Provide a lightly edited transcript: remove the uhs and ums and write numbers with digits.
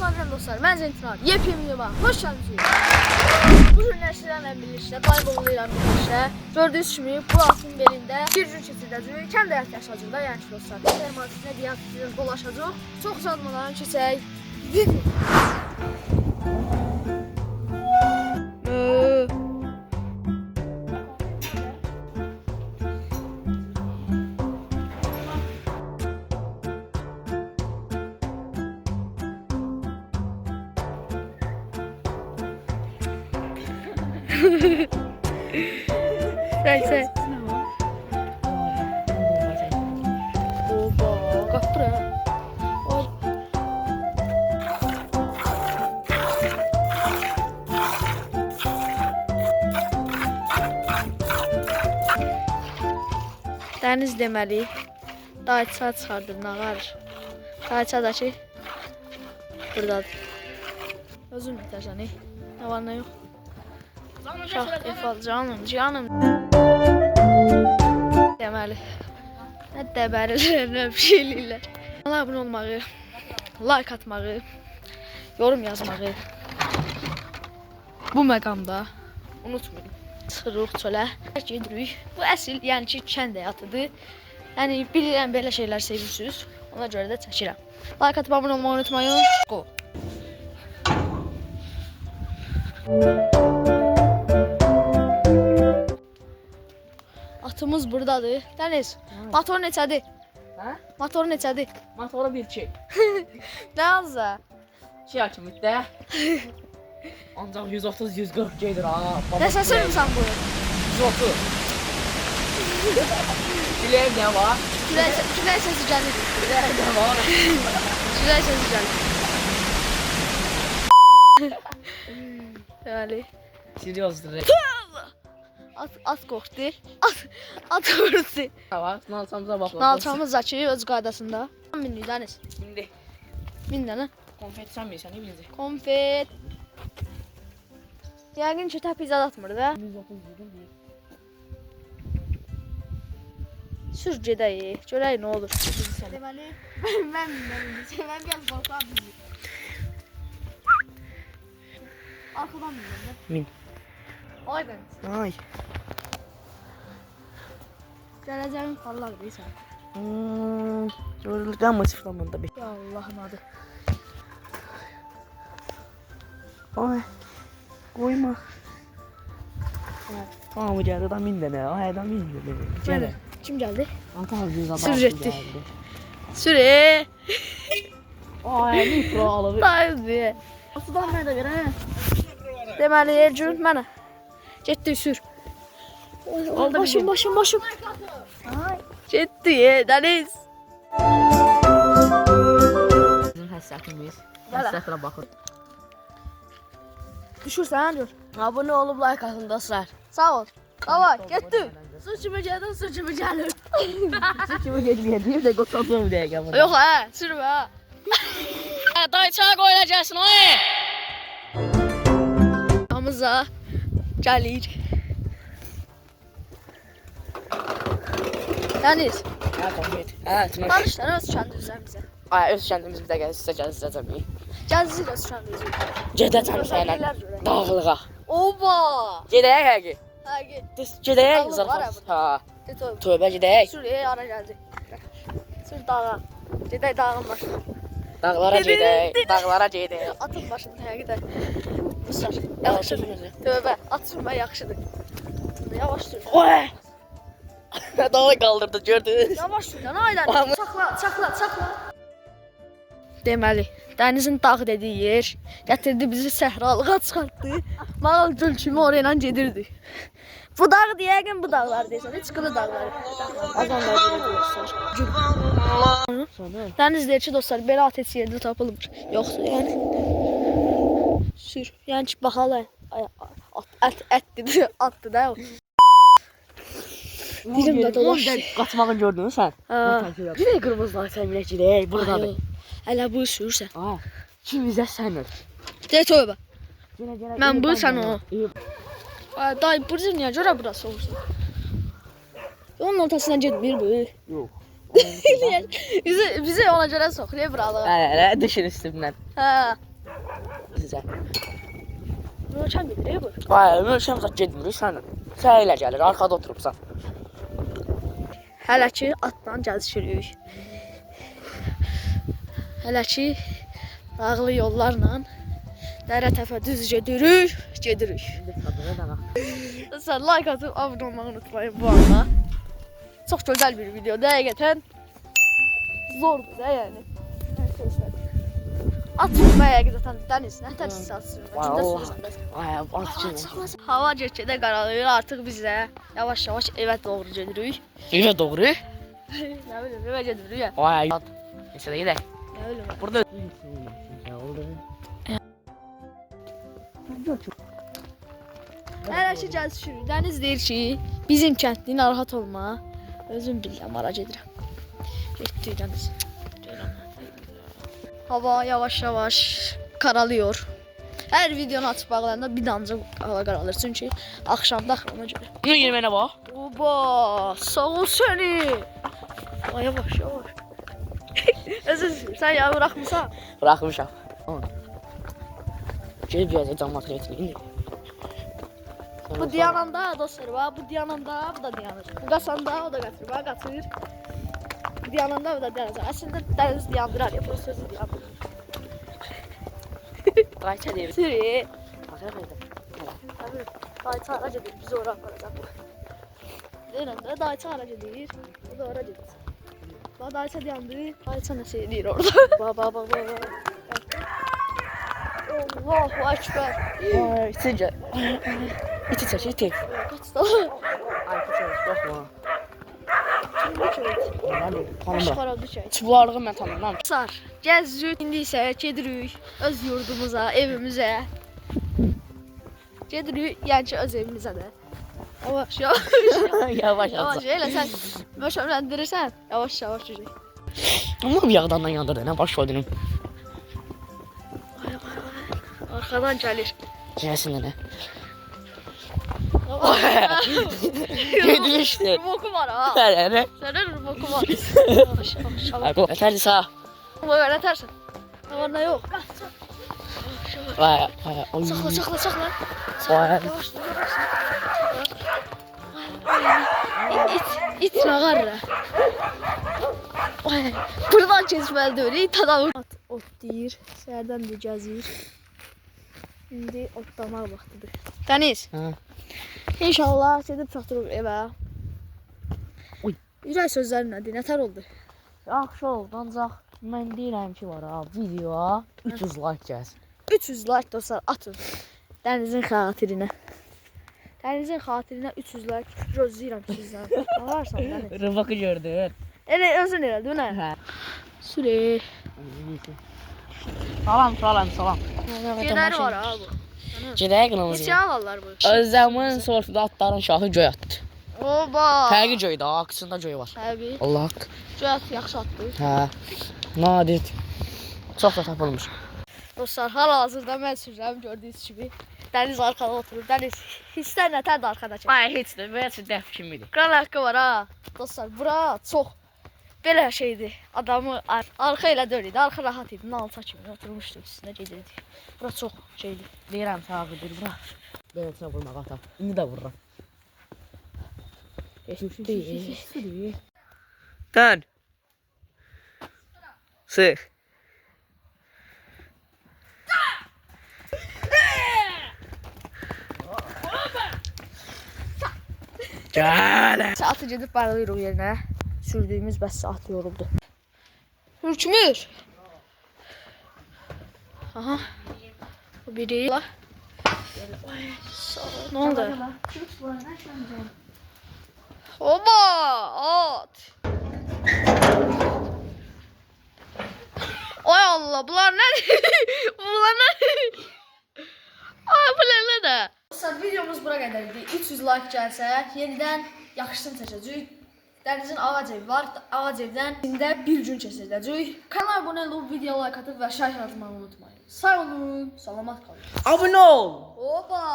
Aslan hem dostlar, ben Zentin abi. Yepyeni videoma hoş geldiniz. Bugün sizlerle birlikte, Bayboluyla birlikte gördüğünüz gibi bu atın belinde bir gün keçirdəcəyik. Kənd həyat yaşayacağıq, yəni ki dostlar. Termasine deyən sizin dolaşacaq. Çox uzatmadan keçək. Say. Oba, kalk buraya. Dəniz deməli. Dayça çıxardım, nə var? Dayça da ki buradadır. Özüm bitəcəni. Nə var, nə yox? Şah efal canım. Deməli. Nə dəbərlər, bir şeylər. Kanala abunə olmağı, like atmağı, yorum yazmağı bu məqamda unutmayın. Çıxırıq çölə, gedirik. Bu əsl, yəni ki, kənd həyatıdır. Yəni bilirəm belə şeylər sevirsiniz. Ona görə də çəkirəm. Like atıb abunə olmağı unutmayın. Go. Atımız buradadır. Dəniz, motor neçədir? Hə? Motor neçədir? Motoru bir şey. Nə yazsa? Şey hakimlikdə. Ancaq 130-140 gedir ha. Nə səsin sən bu? 130. Biləyim nə var? Külək səsi gəlir. Biləyim nə var? Külək səsi gəlir. Deməli. Seriozdur. At qorxdu. At vurdu. Tamam, nalçamıza baxın. Nalçamız da ki öz qaydasında. Minlik Dəniz. İndi. Min dənə. Konfet sən bilirsən, nə biləcək? Konfet. Yəqin ki təpizad atmır da. 130 dedim. Sür gedək. Görək nə olur. Deməli, mən biraz qorxaq bildim. Arxadan bildim. Min. Ay ben. Ay. Gələcəyin fallar deyirsən. Görülürdən mı sıfırlamında bir? Ya Allah'ın adı. Ay. Koyma. Tamam mı geldi? Adam indi ne? Ay adam indi ne? Nerede? Kim geldi? Ata bir adam Sür etti. geldi. Süre. Ay mikro alıp. Daydı. Sudan nerede bir he? Deməli Ercün mənə. Getdi sür. Oldu Başım. Ay. Getdi Dəniz. Bizim həssasimiz. Gələ. Həssasına baxın. Düşürsən gör. Abone olup like atın dostlar. Sağ ol. Davay getdi. Su kimi gəldin, su kimi gəlir. Siz kimi gelmeyen değil de götürdüm diye geldim. Yox hə, sürmə hə. Dayı çay koyacaksın oy. Hamıza gəlir. Dəniz. Ha konfet. Ha tümer. Barışlar öz kəndimizdən bizə. Ay öz kendimiz bir de gel size gel size tabii. Gəzirik öz kəndimizə. Gedəcəm sənə. Dağlığa. Oba. Gedək həqiqi. Hə get. Gedək Dağlıq var zarafat. ya Ha. Get oy. Tövbə gedək. Sür ara gəldi. Sür dağa. Gedək dağın başına. Dağlara gedək. Dağlara gedək. Atın başında həqiqətən. Sür. Yaxşıdır. Tövbə, at sürmə yaxşıdır. Yavaş sür. Oy. Dağı kaldırdı gördünüz. Yavaş sür. Nə aydan? Çakla. Deməli, dənizin dağ dediyi yer gətirdi bizi səhralığa çıxartdı. Mağal göl kimi orayla gedirdi. Bu dağ deyəgin bu dağlar deyəsən, heç qılı dağlar. Azanlar deyirlər. Sonra Dəniz deyir ki dostlar, belə at heç yerdə tapılmır. Yoxsa yəni. Sür. Yəni ki baxala. Ətdir, atdı da o. Dilim də dolaşdı. Qaçmağını gördün sən? Ha. Gedək qırmızılar sən bilək gedək buradadır. Hələ bu sürsən. Ha. Kim bizə sən? De tövbə. Gələ. Mən bu sən o. Day burası niyə görə burası olsun? Onun ortasına getmir bu. Yox. bizi ona görə soxuyor buralığa. Hə, düşün üstümdən. Hə. Sizə. Möhkəm gedir bu. Ay, möhkəm zat getmirik sən. Sən elə gəlir, arxada oturubsan. Hələ ki atdan gəzişirik. Hələ ki dağlı yollarla dərə təpə düz gedirik. Sən like atıp abone olmayı unutmayın bu arada. Çok güzel bir video. Hakikaten zordu da yani. At sürmeye hakikaten deniz. Ne tersi at sürmek. Kimde sürmez. Ay, at ki. Hava geçide qaralır. Artık biz də yavaş yavaş evə doğru gedirik. Evə doğru. Ne bileyim evə gedirik ya. Ay, nesə də gedək. Ne bileyim. Burada Hələ ki gəzişirik. Dəniz deyir ki, bizim kəndli narahat olma. Özüm bilirəm, ara gedirəm. Getdik dəniz. Hava yavaş yavaş karalıyor. Her videonu açıp bağlayanda bir damcı hava karalır. Çünkü akşamda ona göre. bunu girməyinə bax. Oba, sağ ol seni. Ay, yavaş yavaş. Özür dilerim, sen ya bırakmışsan. Bıraxmışam. Gelib biraz cəmaat gətirin. Bu diyananda dostlar var, bu diyananda bu da diyanır. Bu qasanda o da qaçır, bax qaçır. Bu diyananda bu da diyanır. Aslında dəniz diyandırar ya, bu sözü diyandır. Qayça deyir. Sürü. Baxır qayda. Tabii, dayıça ara gedir, bizi ora aparacaq. Deyirəm də, dayıça ara gedir, o da ora gedir. Bax, dayıça diyandı, dayıça nə şey deyir orada. Bax. Allahu Ekber. Ay, sizcə. İti çək, iti. Kaç da? Ay, çək, baxma. Kimdi ki? Nədir? Baş Tanımıram. xarabdı ki. Çubuğarlığı mən tanımıram. Sar, gəzirik, indi isə gedirik öz yurdumuza, evimizə. Gedirik, yəni ki, öz evimizə də. Yavaş, yavaş. Yavaş, Yavaş, elə sən möşəmləndirirsən, yavaş, yavaş yürü. Amma bir yağdan yandırdı, nə baş verdin? Arxadan gəlir. Gəlsin nə? Gedmişdir. Rumoku var ha. Nə? Sənin rumoku var. Yavaş, yavaş, yavaş. Ay,ətərdi sağ. Bu elə tərsən. Ne var ne yok. Ay, ay. Saxla, saxla, saxla. Vay. Yavaş, yavaş. İt nağarra. Buradan keçməlidir öyle. İt adamı. Ot deyir. Səhərdən də gəzir. İndi otlamaq vaxtıdır. Dəniz. Ha. İnşallah gedib çatırıq evə. Uy. Ürək sözləri nədir? Nətər oldu? Yaxşı oldu, ancaq mən deyirəm ki var ha, videoya 300 like gəlsin. 300 like dostlar atın. Dənizin xatirinə. Dənizin xatirinə 300 like gözləyirəm sizdən. Nə varsan Dəniz? Rıfakı gördün. Elə özün elə, değil mi? Hə. Sürey. Salam. Gedər var ha bu. Gedək qınamız. Neçə alırlar bu? Özləmin sortuda atların şahı göy attı. Oba. Həqiqi göydü, aksında göy var. Təbii. Allah haqq. Cəhət yaxşı atdı. Hə. Nadir. Çox da tapılmış. Dostlar, hal-hazırda mən sürürəm gördüyünüz kimi. Dəniz arkada oturur. Dəniz hisslər nətərdir arkada çək. Ay, heç də, belə dəf kimidir. Qan haqqı var ha. Dostlar, bura çox belə şeydir. Adamı arxa elə döyürdü. Arxa rahat idi. Nalça kimi oturmuşdu üstünə gedirdi. Bura çox şeydir. Deyirəm sağıdır, bura. Beləsinə vurmaq ata. İndi də vururam. Geçmişdi. Dön. Sıx. Gəl. Saatı gedib bağlayırıq yerinə. Sürdüyümüz bəs saat yoruldu. Hürkmür. Aha. Bu biri. Ne oldu? Oba! At. Ay Allah, bunlar ne? Bunlar ne? Ay bu ne de? Dostlar, videomuz bura qədərdir. 300 like gəlsə, yenidən yaxşısını çəkəcəyik. Dənizin ağac evi var. Ağac evdən içində bir gün keçirdəcəyik. Kanala abunə olub, video like atıb və şərh yazmağı unutmayın. Sağ olun, salamat qalın. Abunə ol. Oba!